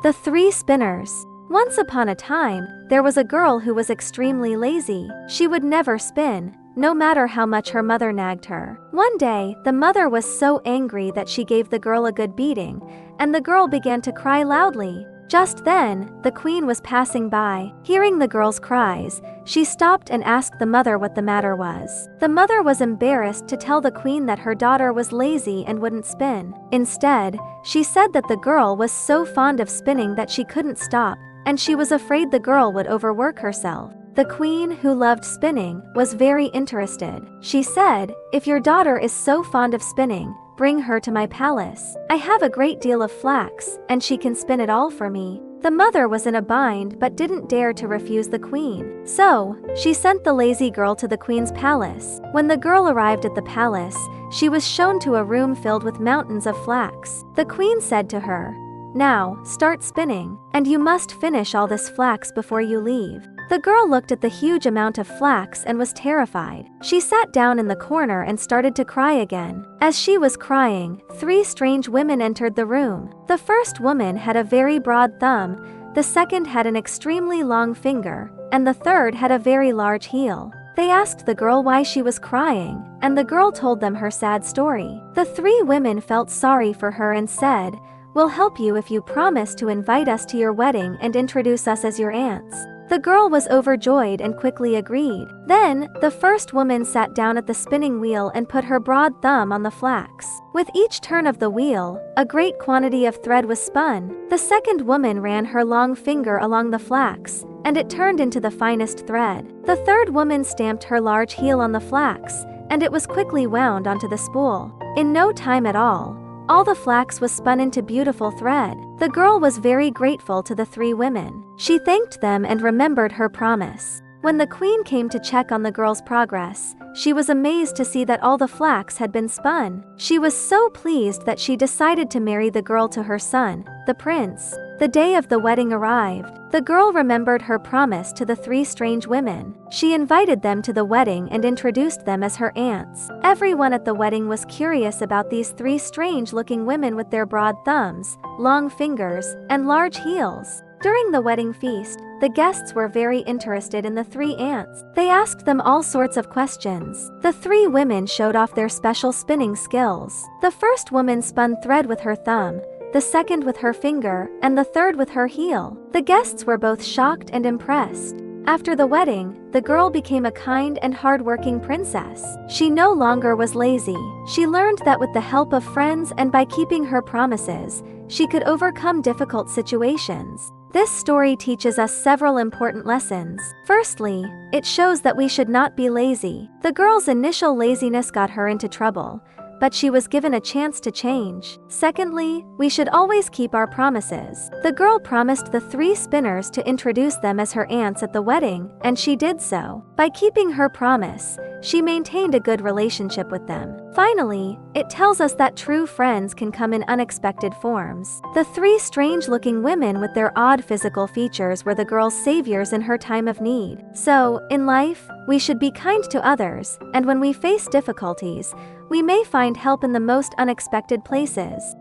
The Three Spinners. Once upon a time, there was a girl who was extremely lazy. She would never spin, no matter how much her mother nagged her. One day, the mother was so angry that she gave the girl a good beating, and the girl began to cry loudly. Just then, the queen was passing by. Hearing the girl's cries, she stopped and asked the mother what the matter was. The mother was embarrassed to tell the queen that her daughter was lazy and wouldn't spin. Instead, she said that the girl was so fond of spinning that she couldn't stop, and she was afraid the girl would overwork herself. The queen, who loved spinning, was very interested. She said, "If your daughter is so fond of spinning, bring her to my palace. I have a great deal of flax, and she can spin it all for me." The mother was in a bind but didn't dare to refuse the queen. So, she sent the lazy girl to the queen's palace. When the girl arrived at the palace, she was shown to a room filled with mountains of flax. The queen said to her, "Now, start spinning, and you must finish all this flax before you leave." The girl looked at the huge amount of flax and was terrified. She sat down in the corner and started to cry again. As she was crying, three strange women entered the room. The first woman had a very broad thumb, the second had an extremely long finger, and the third had a very large heel. They asked the girl why she was crying, and the girl told them her sad story. The three women felt sorry for her and said, "We'll help you if you promise to invite us to your wedding and introduce us as your aunts." The girl was overjoyed and quickly agreed. Then, the first woman sat down at the spinning wheel and put her broad thumb on the flax. With each turn of the wheel, a great quantity of thread was spun. The second woman ran her long finger along the flax, and it turned into the finest thread. The third woman stamped her large heel on the flax, and it was quickly wound onto the spool. In no time at all the flax was spun into beautiful thread. The girl was very grateful to the three women. She thanked them and remembered her promise. When the queen came to check on the girl's progress, she was amazed to see that all the flax had been spun. She was so pleased that she decided to marry the girl to her son, the prince. The day of the wedding arrived. The girl remembered her promise to the three strange women. She invited them to the wedding and introduced them as her aunts. Everyone at the wedding was curious about these three strange-looking women with their broad thumbs, long fingers, and large heels. During the wedding feast, the guests were very interested in the three aunts. They asked them all sorts of questions. The three women showed off their special spinning skills. The first woman spun thread with her thumb, the second with her finger, and the third with her heel. The guests were both shocked and impressed. After the wedding, the girl became a kind and hard-working princess. She no longer was lazy. She learned that with the help of friends and by keeping her promises, she could overcome difficult situations. This story teaches us several important lessons. Firstly, it shows that we should not be lazy. The girl's initial laziness got her into trouble, but she was given a chance to change. Secondly, we should always keep our promises. The girl promised the three spinners to introduce them as her aunts at the wedding, and she did so. By keeping her promise, she maintained a good relationship with them. Finally, it tells us that true friends can come in unexpected forms. The three strange-looking women with their odd physical features were the girl's saviors in her time of need. So, in life, we should be kind to others, and when we face difficulties, we may find help in the most unexpected places.